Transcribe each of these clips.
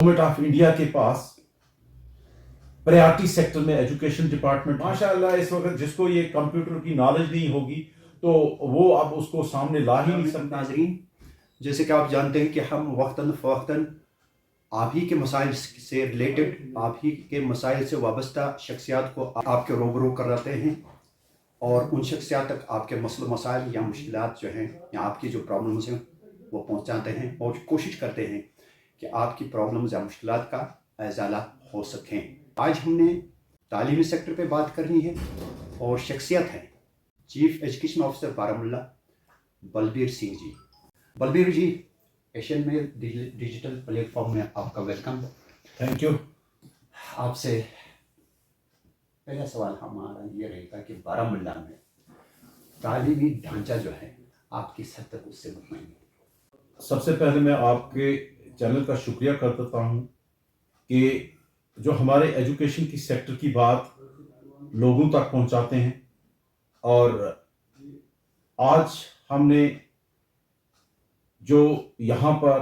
Government of India के पास priority sector में education department माशाल्लाह इस वक्त जिसको ये कंप्यूटर की नॉलेज नहीं होगी तो वो अब उसको सामने ला ही नहीं सकता। नाजरीन, जैसे कि आप जानते हैं कि हम वक्तन फ़वक्तन आप ही के मसाइल से रिलेटेड, आप ही के मसाइल से वाबस्ता शख्सियात को आपके रूबरू कराते हैं और उन शख्सियात तक आपके मसले मसाइल या मुश्किलात जो हैं या आपकी जो प्रॉब्लम्स हैं वो पहुंचाते हैं और कोशिश करते हैं कि आपकी प्रॉब्लम्स या मुश्किलात का इज़ाला हो सकें। आज हमने तालीमी सेक्टर पे बात करनी है और शख्सियत है chief education officer Baramulla Balbir Singh ji. Balbir ji, Asian Mail digital platform में आपका वेलकम। Thank you. आपसे पहला सवाल हमारा ये रहेगा कि बारामुल्ला में तालीमी ढांचा जो है आप किस हद तक उससे मुतमईन हैं? सबसे पहले मैं आपके चैनल का शुक्रिया कर देता हूँ कि जो हमारे एजुकेशन की सेक्टर की बात लोगों तक पहुँचाते हैं और आज हमने जो यहाँ पर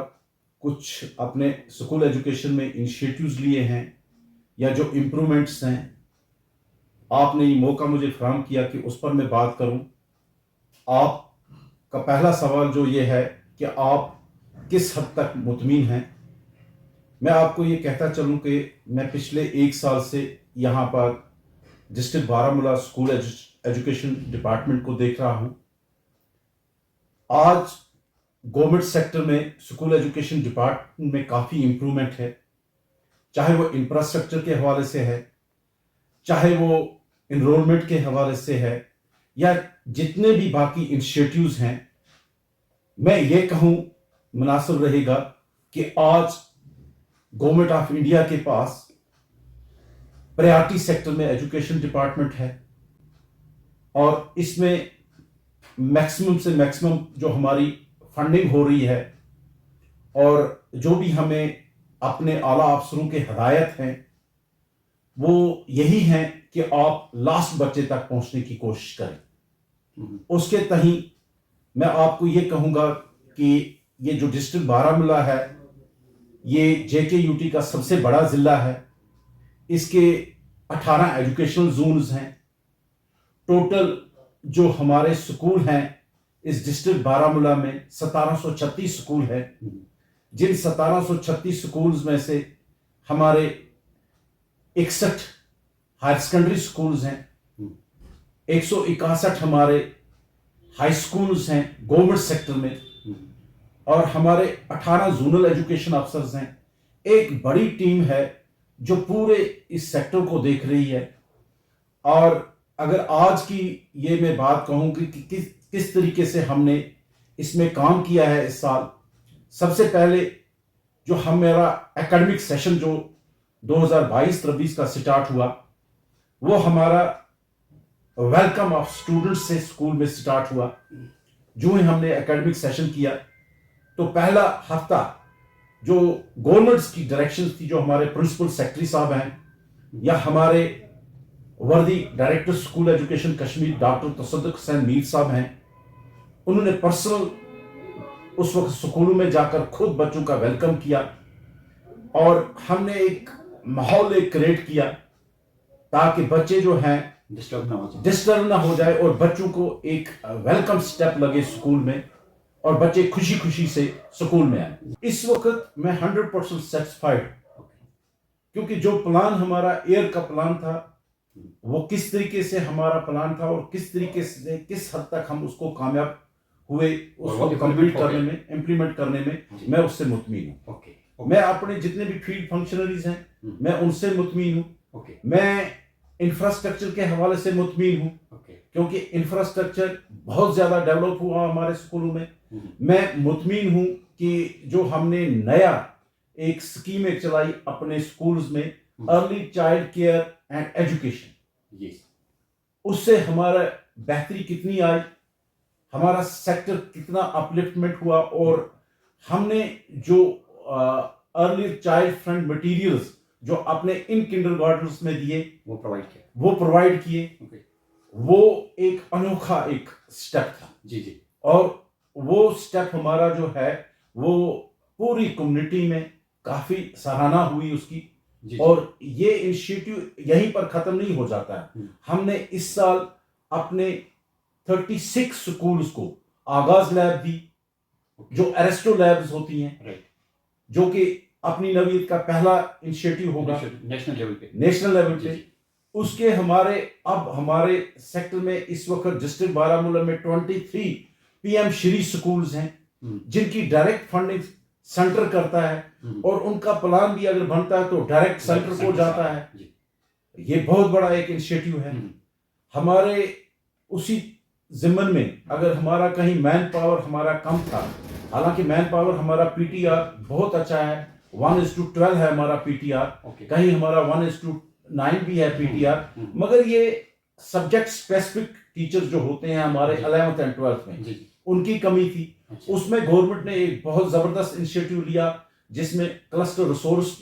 कुछ अपने स्कूल एजुकेशन में इनिशिएटिव्स लिए हैं या जो इम्प्रूवमेंट्स हैं, आपने ये मौका मुझे फराहम किया कि उस पर मैं बात करूं। आपका पहला सवाल जो ये है कि आप किस हद तक मुतमीन हैं, मैं आपको ये कहता चलूं कि मैं पिछले 1 साल से यहाँ पर district Baramulla school education department को देख रहा हूं। आज गवर्नमेंट सेक्टर में स्कूल एजुकेशन डिपार्टमेंट में काफ़ी इम्प्रूवमेंट है, चाहे वो इंफ्रास्ट्रक्चर के हवाले से है, चाहे वो इनरोलमेंट के हवाले से है, या जितने भी बाकी इनिशिएटिव्स हैं। मैं ये कहूँ मुनासिब रहेगा कि आज गवर्नमेंट ऑफ इंडिया के पास प्रायोरिटी सेक्टर में एजुकेशन डिपार्टमेंट है और इसमें मैक्सिमम से मैक्सिमम जो हमारी फंडिंग हो रही है और जो भी हमें अपने आला अफसरों के हदायत हैं वो यही हैं कि आप लास्ट बच्चे तक पहुंचने की कोशिश करें। उसके तहीं मैं आपको ये कहूँगा कि ये जो डिस्ट्रिक्ट बारामूला है ये JKUT का सबसे बड़ा ज़िला है। इसके 18 एजुकेशनल जोन्स हैं। टोटल जो हमारे स्कूल हैं इस डिस्ट्रिक्ट बारामूला में 1736 स्कूल है। जिन 1736 स्कूल्स में से हमारे 61 हायर सेकेंडरी स्कूल्स हैं, 161 हमारे हाई स्कूल्स हैं गवर्नमेंट सेक्टर में और हमारे 18 जोनल एजुकेशन अफसर्स हैं। एक बड़ी टीम है जो पूरे इस सेक्टर को देख रही है। और अगर आज की ये मैं बात कहूँ कि किस तरीके से हमने इसमें काम किया है इस साल, सबसे पहले जो हमारा एकेडमिक सेशन जो 2022-23 का स्टार्ट हुआ वो हमारा वेलकम ऑफ स्टूडेंट्स से स्कूल में स्टार्ट हुआ। जो ही हमने एकेडमिक सेशन किया तो पहला हफ्ता जो गवर्नमेंट्स की डायरेक्शंस थी, जो हमारे प्रिंसिपल सेक्रेटरी साहब हैं या हमारे वर्दी director school education Kashmir doctor तसद्दुक हुसैन मीर साहब हैं, उन्होंने पर्सनल उस वक्त स्कूलों में जाकर खुद बच्चों का वेलकम किया और हमने एक माहौल क्रिएट किया ताकि बच्चे जो हैं डिस्टर्ब ना हो जाए और बच्चों को एक वेलकम स्टेप लगे स्कूल में और बच्चे खुशी खुशी से स्कूल में आए। इस वक्त मैं 100% सेटिस्फाइड, क्योंकि जो प्लान हमारा एयर का प्लान था वो किस तरीके से हमारा प्लान था और किस तरीके से किस हद तक हम उसको कामयाब हुए उसको कंप्लीट करने में, इम्प्लीमेंट करने में मैं उससे मुतमीन हूँ। मैं अपने जितने भी फील्ड फंक्शनरीज हैं मैं उनसे मुतमीन हूँ। मैं इंफ्रास्ट्रक्चर के हवाले से मुतमीन हूँ क्योंकि इंफ्रास्ट्रक्चर बहुत ज्यादा डेवलप हुआ हमारे स्कूलों में। मैं मुतमीन हूँ कि जो हमने नया एक स्कीम चलाई अपने स्कूल्स में, early child care and education, उससे हमारा बेहतरी कितनी आई, हमारा सेक्टर कितना अपलिफ्टमेंट हुआ और हमने जो अर्ली चाइल्ड फ्रेंड मटेरियल्स जो अपने इन किंडरगार्टन्स में दिए वो प्रोवाइड किए। वो एक अनोखा एक स्टेप था। और वो स्टेप हमारा जो है वो पूरी कम्युनिटी में काफी सराहना हुई उसकी। जी, जी। और ये इनिशिएटिव यहीं पर खत्म नहीं हो जाता है। हमने इस साल अपने 36 स्कूल्स को आगाज लैब दी, जो एरेस्टो लैब्स होती हैं, राइट, जो कि अपनी नवीयत का पहला इनिशिएटिव होगा नेशनल लेवल पे। नेशनल लेवल जी, पे। जी। उसके हमारे सेक्टर में इस वक्त डिस्ट्रिक्ट बारामूला में 23 पीएम श्री स्कूल्स हैं, जिनकी डायरेक्ट फंडिंग सेंटर करता है, और उनका प्लान भी अगर बनता है तो डायरेक्ट सेंटर को जाता है। ये बहुत बड़ा एक इनिशिएटिव है। हमारे उसी जिम्मन में अगर हमारा कहीं मैन पावर हमारा कम था, हालांकि मैन पावर हमारा पीटीआर बहुत अच्छा है, 1:12 है हमारा पीटीआर, कहीं हमारा 1:9 भी है पीटीआर, मगर ये सब्जेक्ट स्पेसिफिक टीचर्स जो होते हैं हमारे 11th एंड 12th में, उनकी कमी थी। उसमें गवर्नमेंट ने एक बहुत जबरदस्त इनिशिएटिव लिया, जिसमें क्लस्टर रिसोर्स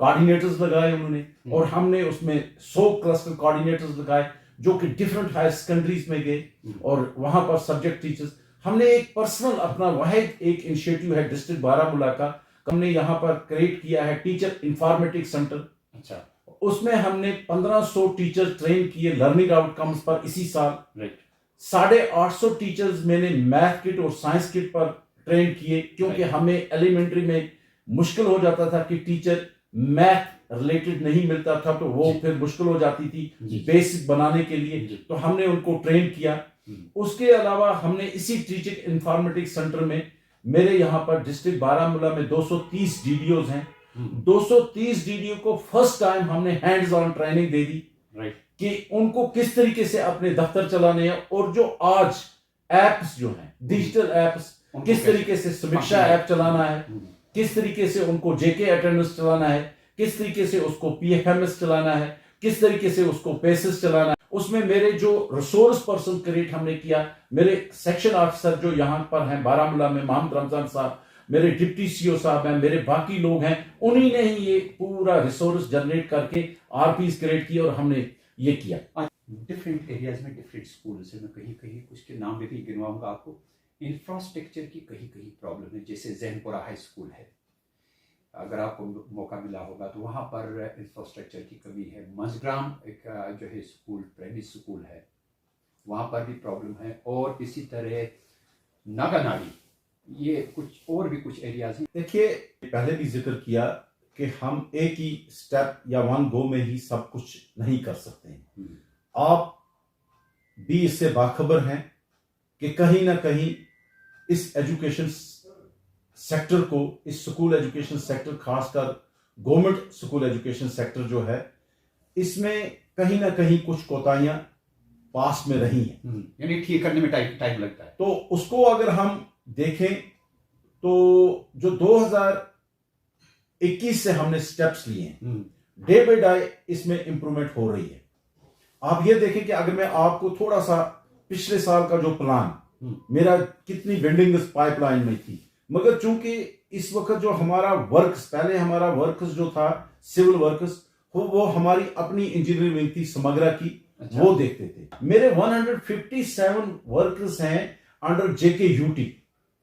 कोऑर्डिनेटर्स लगाए उन्होंने, और हमने उसमें 100 क्लस्टर कोऑर्डिनेटर्स लगाए जो कि डिफरेंट हायर सेकेंडरीज में गए, और वहां पर सब्जेक्ट टीचर्स। हमने एक पर्सनल अपना वाहिद एक इनिशिएटिव है डिस्ट्रिक्ट बारामूला का, हमने यहाँ पर क्रिएट किया है टीचर इंफॉर्मेटिक्स सेंटर। अच्छा, उसमें हमने 1500 टीचर ट्रेन किए लर्निंग आउटकम्स पर इसी साल। राइट, 850 टीचर्स मैंने मैथ किट और साइंस किट पर ट्रेन किए, क्योंकि हमें एलिमेंट्री में मुश्किल हो जाता था कि टीचर मैथ रिलेटेड नहीं मिलता था, तो वो फिर मुश्किल हो जाती थी बेसिक बनाने के लिए, तो हमने उनको ट्रेन किया। उसके अलावा हमने इसी टीचिंग इंफॉर्मेटिक्स सेंटर में, मेरे यहाँ पर डिस्ट्रिक्ट बारामूला में 230 डीडीओज हैं, 230 डीडीओ को फर्स्ट टाइम हमने hands on training they the, right, कि उनको किस तरीके से अपने दफ्तर चलाने हैं, और जो आज एप्स जो हैं डिजिटल एप्स, किस तरीके से समीक्षा ऐप चलाना है, किस तरीके से उनको जेके अटेंडेंस चलाना है, किस तरीके से उसको पीएफएमएस चलाना है, किस तरीके से उसको पेसेस चलाना है। उसमें मेरे जो रिसोर्स पर्सन क्रिएट हमने किया, मेरे सेक्शन ऑफिसर जो यहाँ पर हैं बारामूला में, मोहम्मद रमजान साहब, मेरे डिप्टी सीओ साहब हैं, मेरे बाकी लोग हैं, उन्हीं ने ही ये पूरा रिसोर्स जनरेट करके आरपीस क्रिएट किया और हमने ये किया। डिफरेंट एरियाज में डिफरेंट स्कूल्स हैं, मैं कहीं कहीं कुछ के नाम भी गिनवाऊंगा आपको। इंफ्रास्ट्रक्चर की कहीं कहीं प्रॉब्लम है, जैसे जैनपुरा हाई स्कूल है, अगर आपको मौका मिला होगा तो वहाँ पर इंफ्रास्ट्रक्चर की कमी है। मजग्राम एक जो है स्कूल, प्राइमरी स्कूल है, वहाँ पर भी प्रॉब्लम है। और इसी तरह नागानाड़ी, ये कुछ और भी कुछ एरियाज हैं। देखिए, पहले भी जिक्र किया कि हम एक ही स्टेप या वन गो में ही सब कुछ नहीं कर सकते हैं। आप भी इससे बाखबर हैं कि कहीं ना कहीं इस एजुकेशन सेक्टर को, इस स्कूल एजुकेशन सेक्टर, खासकर गवर्नमेंट स्कूल एजुकेशन सेक्टर जो है, इसमें कहीं ना कहीं कुछ कोताहियां पास्ट में रही हैं, यानी ठीक करने में टाइम लगता है। तो उसको अगर हम देखें तो जो 2021 से हमने स्टेप्स लिए हैं, डे बाय डे इसमें इंप्रूवमेंट हो रही है। आप ये देखें कि अगर मैं आपको थोड़ा सा पिछले साल का जो प्लान, मेरा कितनी बिल्डिंग पाइपलाइन में थी, मगर चूंकि इस वक्त जो हमारा वर्क्स, पहले हमारा वर्क्स जो था सिविल वर्क्स, वो हमारी अपनी इंजीनियरिंग विंग थी समग्रा की, अच्छा, वो देखते थे। मेरे 157 वर्कर्स हैं अंडर JKUT,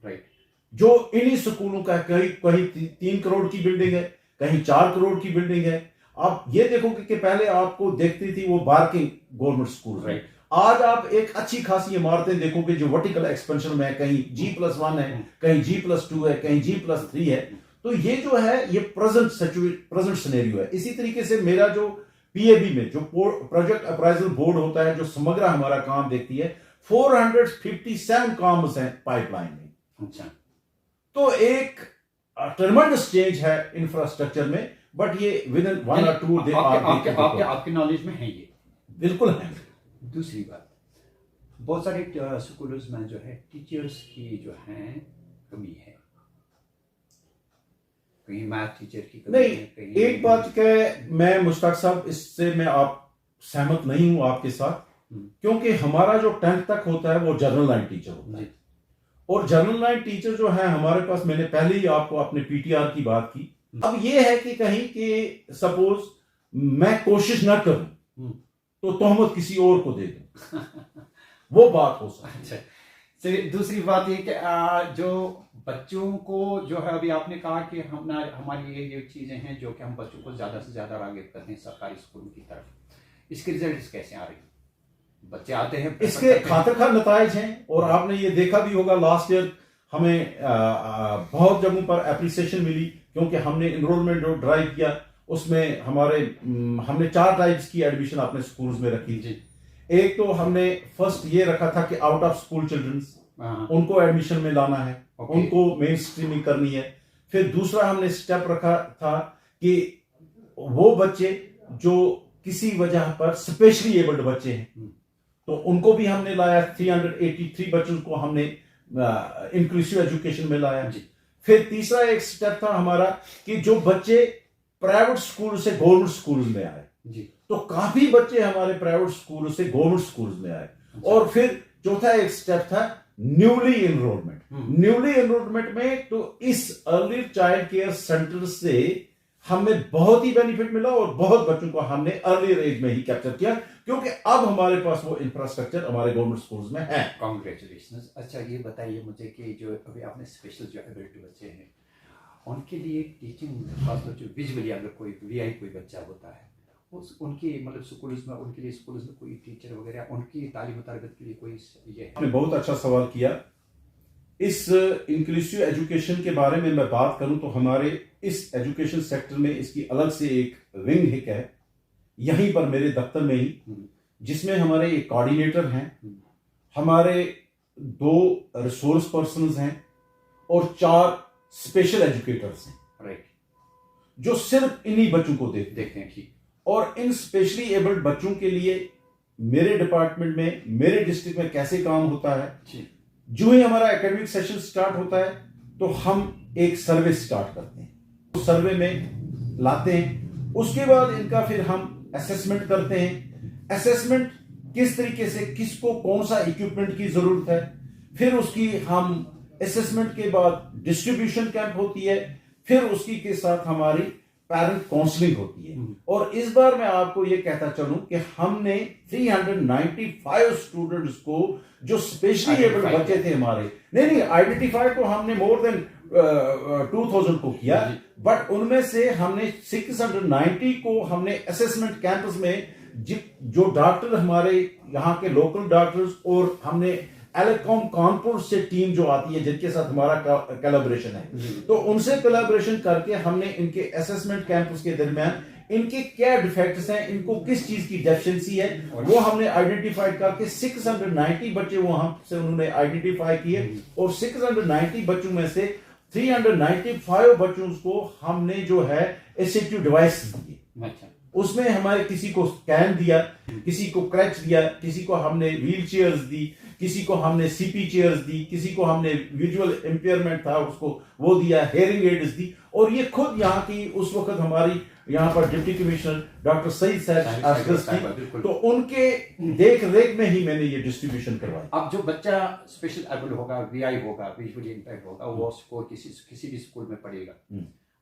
राइट, जो इन्हीं स्कूलों का, कहीं 3 करोड़ की बिल्डिंग है, कहीं 4 करोड़ की बिल्डिंग है। आप ये देखोगे कि पहले आपको देखती थी वो बार्किंग गवर्नमेंट स्कूल, राइट, आज आप एक अच्छी खासी इमारतें देखोगे जो वर्टिकल एक्सपेंशन में है, कहीं G+1 है, कहीं G+2 है, कहीं G+3 है। तो ये जो है ये प्रेजेंट सिनेरियो है। इसी तरीके से मेरा जो PAB में जो प्रोजेक्ट अप्राइजल बोर्ड होता है, जो समग्र हमारा काम देखती है, 457 काम हैं पाइपलाइन में। अच्छा, तो एक ट्रेमेंडस चेंज है इंफ्रास्ट्रक्चर में, बट ये विद इन 1 or 2 आपके नॉलेज में है ये? बिल्कुल है। दूसरी बात, बहुत सारे स्कूलों में जो है टीचर्स की जो है कमी है, कहीं मैथ टीचर की कमी नहीं है, कहीं एक बात के मैं मुश्ताक साहब, इससे मैं आप सहमत नहीं हूं आपके साथ, क्योंकि हमारा जो 10th तक होता है वो जनरल लाइन टीचर होता है, और जनरल लाइन टीचर जो है हमारे पास, मैंने पहले ही आपको अपने PTR की बात की। अब ये है कि कहीं कि सपोज मैं कोशिश ना करूं तो तोहमत किसी और को दे दूं, वो बात हो सकती है। चलिए, दूसरी बात ये कि जो बच्चों को जो है, अभी आपने कहा कि हमारी ये चीज़ें हैं जो कि हम बच्चों को ज़्यादा से ज़्यादा राग़िब करते हैं सरकारी स्कूलों की तरफ। इसके रिजल्ट कैसे आ रहे हैं? बच्चे आते हैं, इसके खातिर खा नताइज हैं, और आपने ये देखा भी होगा लास्ट ईयर हमें बहुत जगहों पर एप्रिसिएशन मिली, क्योंकि हमने इनरोलमेंट जो ड्राइव किया उसमें हमने 4 टाइप्स की एडमिशन अपने स्कूल्स में रखी थी। एक तो हमने फर्स्ट ये रखा था कि आउट ऑफ स्कूल चिल्ड्रंस, उनको एडमिशन में लाना है, उनको मेन स्ट्रीमिंग करनी है। फिर दूसरा हमने स्टेप रखा था कि वो बच्चे जो किसी वजह पर स्पेशली एबल्ड बच्चे हैं, तो उनको भी हमने लाया। 383 बच्चों को हमने इंक्लूसिव एजुकेशन में लाया। फिर तीसरा एक स्टेप था हमारा कि जो बच्चे प्राइवेट स्कूल से गवर्नमेंट स्कूल में आए, तो काफी बच्चे हमारे प्राइवेट स्कूल से गवर्नमेंट स्कूल में आए। और फिर चौथा एक स्टेप था न्यूली एनरोलमेंट। न्यूली एनरोलमेंट में तो इस अर्ली चाइल्ड केयर सेंटर से हमें बहुत ही बेनिफिट मिला, और बहुत बच्चों को हमने अर्ली एज में ही कैप्चर किया, क्योंकि अब हमारे पास वो इंफ्रास्ट्रक्चर हमारे गवर्नमेंट स्कूल्स में है। कांग्रेचुलेशंस। अच्छा, ये बताइए मुझे कि जो अभी आपने स्पेशल जो एबिलिटी बच्चे हैं उनके लिए टीचिंग, खासतौर जो विजुअली अगर कोई वीआई कोई बच्चा होता है, उनकी मतलब स्कूल्स में, उनके लिए स्कूल्स में कोई टीचर वगैरह उनकी तालीम तरबियत के लिए कोई ये? आपने बहुत अच्छा सवाल किया। इस इंक्लूसिव एजुकेशन के बारे में मैं बात करूं तो हमारे इस एजुकेशन सेक्टर में इसकी अलग से एक विंग हिक है, यहीं पर मेरे दफ्तर में ही, जिसमें हमारे एक कोऑर्डिनेटर हैं, हमारे 2 रिसोर्स पर्सन्स हैं और 4 स्पेशल एजुकेटर्स हैं, राइट, जो सिर्फ इन्हीं बच्चों को देखते हैं। ठीक। और इन स्पेशली एबल्ड बच्चों के लिए मेरे डिपार्टमेंट में, मेरे डिस्ट्रिक्ट में कैसे काम होता है, जो ही हमारा एकेडमिक सेशन स्टार्ट होता है तो हम एक सर्वे स्टार्ट करते हैं, उस सर्वे में लाते हैं। उसके बाद इनका फिर हम असेसमेंट करते हैं। असेसमेंट किस तरीके से, किसको कौन सा इक्विपमेंट की जरूरत है, फिर उसकी हम असेसमेंट के बाद डिस्ट्रीब्यूशन कैंप होती है, फिर उसकी के साथ हमारी पेरेंट काउंसलिंग होती है। और इस बार मैं आपको ये कहता चलूं कि हमने 395 स्टूडेंट्स को जो स्पेशली एबल्ड बच्चे थे हमारे, नहीं आइडेंटिफाई तो हमने मोर देन 2000 को किया, बट उनमें से हमने 690 को हमने असेसमेंट कैंपस में, जो डॉक्टर हमारे यहाँ के लोकल डॉक्टर्स, और हमने एलेकॉम कानपुर से टीम जो आती है जिनके साथ हमारा कोलैबोरेशन है, तो उनसे कोलैबोरेशन करके हमने इनके असेसमेंट कैंपस के दरमियान इनके क्या डिफेक्ट्स हैं, इनको किस चीज की डेफिशिएंसी है, वो हमने आइडेंटिफाई करके 690 बच्चे वहां से उन्होंने आइडेंटिफाई किए, और 690 बच्चों में से 395 बच्चों को हमने जो है एसिस्टिव डिवाइस दिए। उसमें हमारे किसी को स्कैन दिया, किसी को क्रैच दिया, किसी को हमने व्हील चेयर्स दी, किसी को हमने सीपी चेयर्स दी, किसी को हमने विजुअल इम्पेयरमेंट था उसको वो दिया, हेयरिंग एड्स दी। और ये खुद यहाँ की उस वक्त हमारी यहाँ पर डिप्टी कमिश्नर डॉक्टर सईद साहब, तो उनके देख रेख में ही मैंने ये डिस्ट्रीब्यूशन करवाई। अब जो बच्चा स्पेशल एबल होगा, वीआई होगा, विजुअली इंपैक्ट होगा, वो उसको किसी भी स्कूल में पढ़ेगा,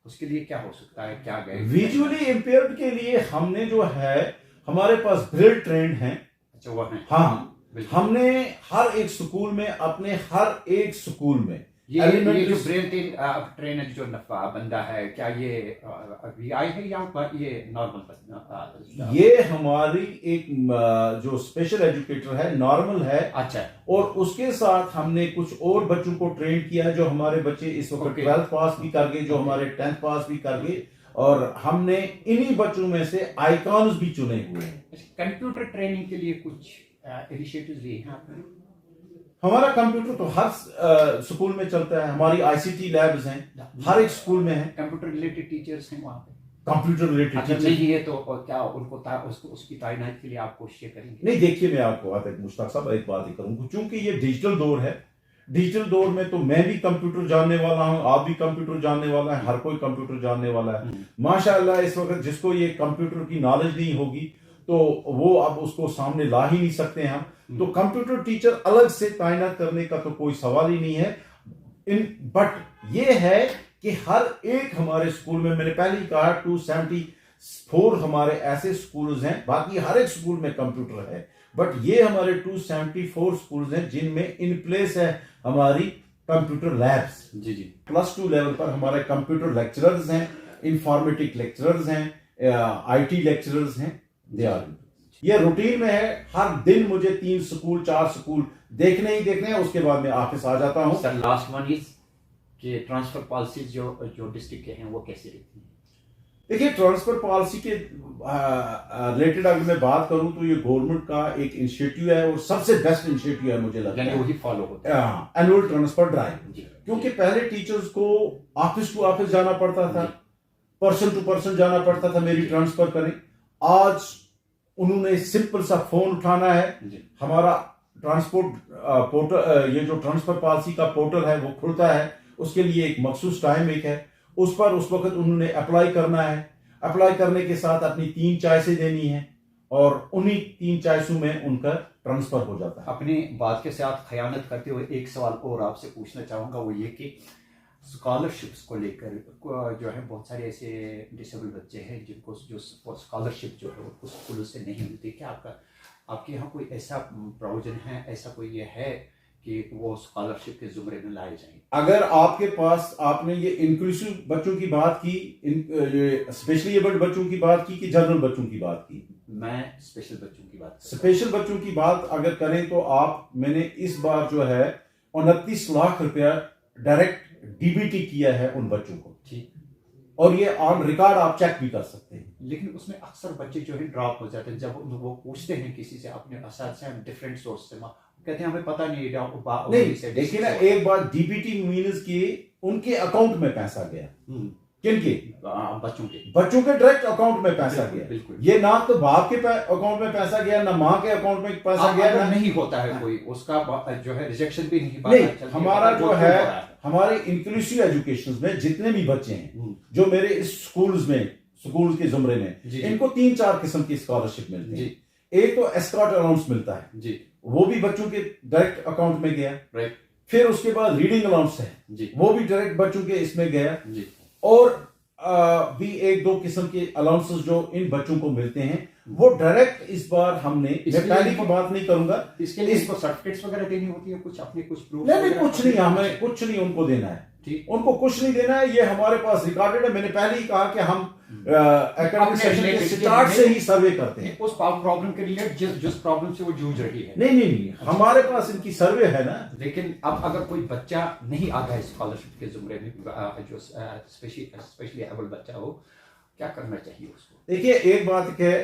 उसके लिए क्या हो सकता है, क्या गए? विजुअली इंपेयर्ड के लिए हमने जो है, हमारे पास ब्रेल ट्रेंड है। अच्छा, वो है। हाँ, हमने हर एक स्कूल में, अपने हर एक स्कूल में ये जो ब्रेल ट्रेनर जो बंदा है, क्या ये वीआई है या ये नॉर्मल? ये हमारी एक जो स्पेशल एजुकेटर है, नॉर्मल है। अच्छा। और उसके साथ हमने कुछ और बच्चों को ट्रेन किया, जो हमारे बच्चे इस वक्त 12th पास भी कर गए, जो हमारे 10th पास भी कर गए, और हमने इन्हीं बच्चों में से आइकॉन्स भी चुने हुए हैं। कंप्यूटर ट्रेनिंग के लिए कुछ इनिशिएटिव्स लिए हैं आपने? हमारा कंप्यूटर तो हर स्कूल में चलता है, हमारी आईसीटी लैब्स हैं, हर एक स्कूल में है। कंप्यूटर रिलेटेड टीचर्स हैं वहाँ पे? कंप्यूटर रिलेटेड टीचर नहीं है तो क्या उनको उसकी तैनाती के लिए आप कोशिश करेंगे? नहीं, देखिए मैं आपको बात है मुश्ताक साहब, एक बात ही करूंगा, क्योंकि ये डिजिटल दौर है। डिजिटल दौर में तो मैं भी कंप्यूटर जानने वाला हूं, आप भी कंप्यूटर जानने वाला है, हर कोई कंप्यूटर जानने वाला है। माशाअल्लाह इस वक्त जिसको ये कंप्यूटर की नॉलेज नहीं होगी तो वो अब उसको सामने ला ही नहीं सकते हम। तो कंप्यूटर टीचर अलग से तैनात करने का तो कोई सवाल ही नहीं है। बट ये है कि हर एक हमारे स्कूल में, मैंने पहले ही कहा 274 हमारे ऐसे स्कूल्स हैं, बाकी हर एक स्कूल में कंप्यूटर है। बट ये हमारे 274 स्कूल्स हैं जिनमें इन प्लेस है हमारी कंप्यूटर लैब्स। जी जी। +2 लेवल पर हमारे कंप्यूटर लेक्चरर्स हैं, इंफॉर्मेटिक लेक्चरर्स हैं, आईटी लेक्चरर्स हैं। दे आर ये रूटीन में है। हर दिन मुझे 3 स्कूल 4 स्कूल देखने हैं, उसके बाद मैं ऑफिस आ जाता हूं। सर लास्ट वन इज कि ट्रांसफर पॉलिसीज जो डिस्ट्रिक्ट के हैं वो कैसे रहती हैं? देखिए, ट्रांसफर पॉलिसी के रिलेटेड अगर मैं बात करूं तो ये गवर्नमेंट का एक इनिशिएटिव है और सबसे बेस्ट इनिशिएटिव है मुझे लगता यानी है। वही फॉलो होता है। Annual transfer drive. जी। क्योंकि पहले टीचर्स को ऑफिस टू ऑफिस जाना पड़ता था, जी। पर्सन टू पर्सन जाना पड़ता था, मेरी ट्रांसफर करें। आज उन्होंने सिंपल सा फोन उठाना है, जी। हमारा ट्रांसपोर्ट पोर्टल, ये जो ट्रांसफर पॉलिसी का पोर्टल है वो खुलता है। उसके लिए एक मखसूस टाइम एक है, उस पर उस वक्त उन्होंने अप्लाई करना है। अप्लाई करने के साथ अपनी 3 चॉइसें देनी है और उन्हीं 3 चॉइसों में उनका ट्रांसफर हो जाता है। अपनी बात के साथ खयानत करते हुए एक सवाल और आपसे पूछना चाहूँगा, वो ये कि स्कॉलरशिप्स को लेकर जो है बहुत सारे ऐसे डिसेबल बच्चे हैं जिनको जो स्कॉलरशिप जो है वो स्कूलों से नहीं मिलती। क्या आपके यहाँ कोई ऐसा प्रोविजन है, ऐसा कोई ये है कि वो स्कॉलरशिप के जुमरे में लाए जाएं? अगर आपके पास, आपने ये इंक्लूसिव बच्चों की बात की, स्पेशली एबल्ड बच्चों की बात की कि जनरल बच्चों की बात की? मैं स्पेशल बच्चों की बात स्पेशल बच्चों की बात अगर करें तो मैंने इस बार जो है 29 लाख रुपया डायरेक्ट डीबीटी किया है उन बच्चों को। ठीक। और ये ऑन रिकॉर्ड आप चेक भी कर सकते हैं। लेकिन उसमें अक्सर बच्चे जो है ड्रॉप हो जाते हैं जब वो पूछते हैं किसी से, अपने असातिज़ा डिफरेंट सोर्स से, कहते हैं हमें पता नहीं। नहीं, देखिए ना, एक बात, डीबीटी मीन्स कि उनके अकाउंट में पैसा गया। किनके? बच्चों के डायरेक्ट अकाउंट में पैसा गया। बिल्कुल। ये ना तो बाप के अकाउंट में पैसा गया, ना माँ के अकाउंट में पैसा गया, ना नहीं होता है कोई उसका जो है रिजेक्शन भी नहीं नहीं। हमारा जो है, हमारे इंक्लूसिव एजुकेशन में जितने भी बच्चे हैं जो मेरे इस स्कूल के जुमरे में, इनको 3-4 किस्म की स्कॉलरशिप मिलती है। एक तो एस्कॉर्ट अलाउंस मिलता है जी, वो भी बच्चों के डायरेक्ट अकाउंट में गया। राइट। फिर उसके बाद रीडिंग अलाउंस है जी, वो भी डायरेक्ट बच्चों के इसमें गया जी। और भी 1-2 किस्म के अलाउंसेस जो इन बच्चों को मिलते हैं वो डायरेक्ट इस बार हमने, मैं पहले की बात नहीं करूंगा, इसके लिए इसको सर्टिफिकेट्स वगैरह देनी होती है, कुछ अपने कुछ प्रूफ? नहीं, कुछ नहीं, हमें कुछ नहीं उनको देना है। ठीक, उनको कुछ नहीं देना है, ये हमारे पास रिकॉर्डेड है। मैंने पहले ही कहा कि हम एकेडमिक सेशन के स्टार्ट से ही सर्वे करते हैं उस प्रॉब्लम के लिए जिस प्रॉब्लम से वो जूझ रही है। नहीं, हमारे पास इनकी सर्वे है ना। लेकिन अब अगर कोई बच्चा नहीं आता है स्कॉलरशिप के जुमरे में, जो स्पेशली एबल बच्चा हो, क्या करना चाहिए उसको? देखिए, एक बात है,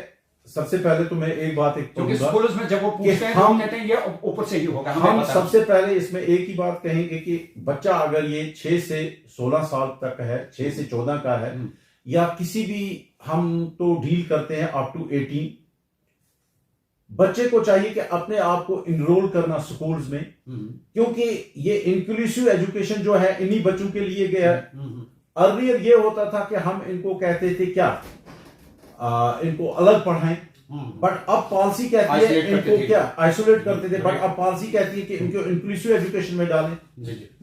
सबसे पहले तो मैं एक बात क्योंकि स्कूल्स में जब वो पूछते हैं हम कहते हैं ये ऊपर से ही होगा। हम सबसे पहले इसमें एक ही बात कहेंगे कि बच्चा अगर ये 6 से 16 साल तक है, 6 से 14 का है, या किसी भी, हम तो डील करते हैं अप टू 18, बच्चे को चाहिए कि अपने आप को इनरोल करना स्कूल्स में, क्योंकि ये इंक्लूसिव एजुकेशन जो है इन्हीं बच्चों के लिए गया। अर्लियर ये होता था कि हम इनको कहते थे क्या, इनको अलग पढ़ाएं, बट अब पॉलिसी कहती है इनको क्या आइसोलेट करते थे, बट अब पॉलिसी कहती है कि इनको इंक्लूसिव एजुकेशन में डालें,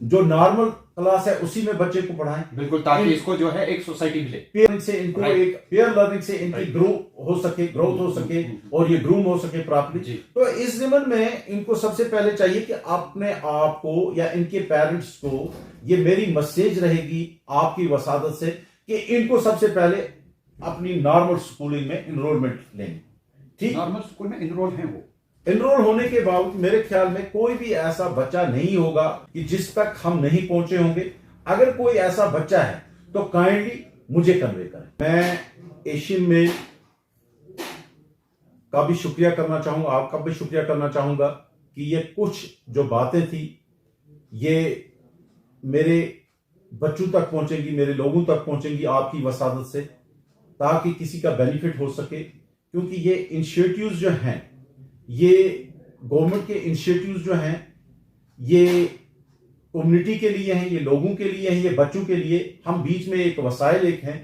जो नॉर्मल क्लास है उसी में बच्चे को पढ़ाएं। बिल्कुल, ताकि इसको जो है एक सोसाइटी मिले, पेरेंट्स से इनको एक पेयर लर्निंग से इनकी ग्रोथ हो सके और ये ग्रूम हो सके प्रॉपर्ली। तो इस ज़मन में इनको सबसे पहले चाहिए कि अपने आप को या इनके पेरेंट्स को, ये मेरी मैसेज रहेगी आपकी वसादत से, कि इनको सबसे पहले अपनी नॉर्मल स्कूलिंग में इनरोलमेंट लेंगे। ठीक, नॉर्मल स्कूल में इनरोल है वो। इनरोल होने के बावजूद मेरे ख्याल में कोई भी ऐसा बच्चा नहीं होगा कि जिस तक हम नहीं पहुंचे होंगे। अगर कोई ऐसा बच्चा है तो काइंडली मुझे कन्वे करें। मैं एशियन में का भी शुक्रिया करना चाहूंगा, आपका भी शुक्रिया करना चाहूंगा कि ये कुछ जो बातें थी ये मेरे बच्चों तक पहुंचेंगी, मेरे लोगों तक पहुंचेंगी आपकी वसादत से, ताकि किसी का बेनिफिट हो सके। क्योंकि ये इनिशिएटिव्स जो हैं, ये गवर्नमेंट के इनिशिएटिव्स जो हैं, ये कम्युनिटी के लिए हैं, ये लोगों के लिए हैं, ये बच्चों के लिए। हम बीच में एक वसाइल एक हैं,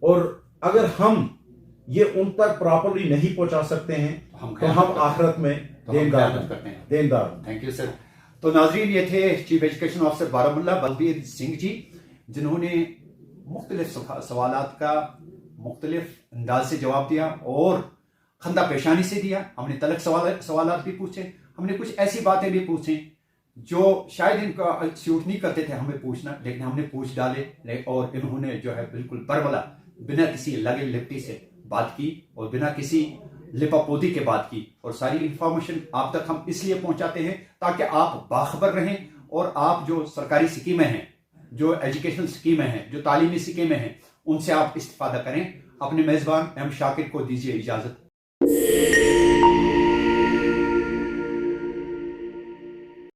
और अगर हम ये उन तक प्रॉपरली नहीं पहुंचा सकते हैं तो हम आखिरत में देनदार। Thank you sir. तो नाजरीन, ये थे chief education officer Baramulla Balbir Singh ji, जिन्होंने मुख्तलिफ सवालात का मुख्तलिफ अंदाज से जवाब दिया और खंदा पेशानी से दिया, हमने तलक सवालात भी पूछे, हमने कुछ ऐसी बातें भी पूछी जो शायद इनका सूट नहीं करते थे हमें पूछना, लेकिन हमने पूछ डाले और इन्होंने जो है बिल्कुल बरमला बिना किसी लगे लिपटी से बात की और बिना किसी लिपापोती के बात की। और सारी इंफॉर्मेशन आप तक हम इसलिए पहुंचाते हैं ताकि आप बाखबर रहें और आप जो सरकारी स्कीमें हैं, जो एजुकेशनल स्कीमें हैं, जो तालीमी स्कीमें हैं, उनसे आप इस्तेफादा करें। अपने मेज़बान एम शाकिर को दीजिए इजाज़त।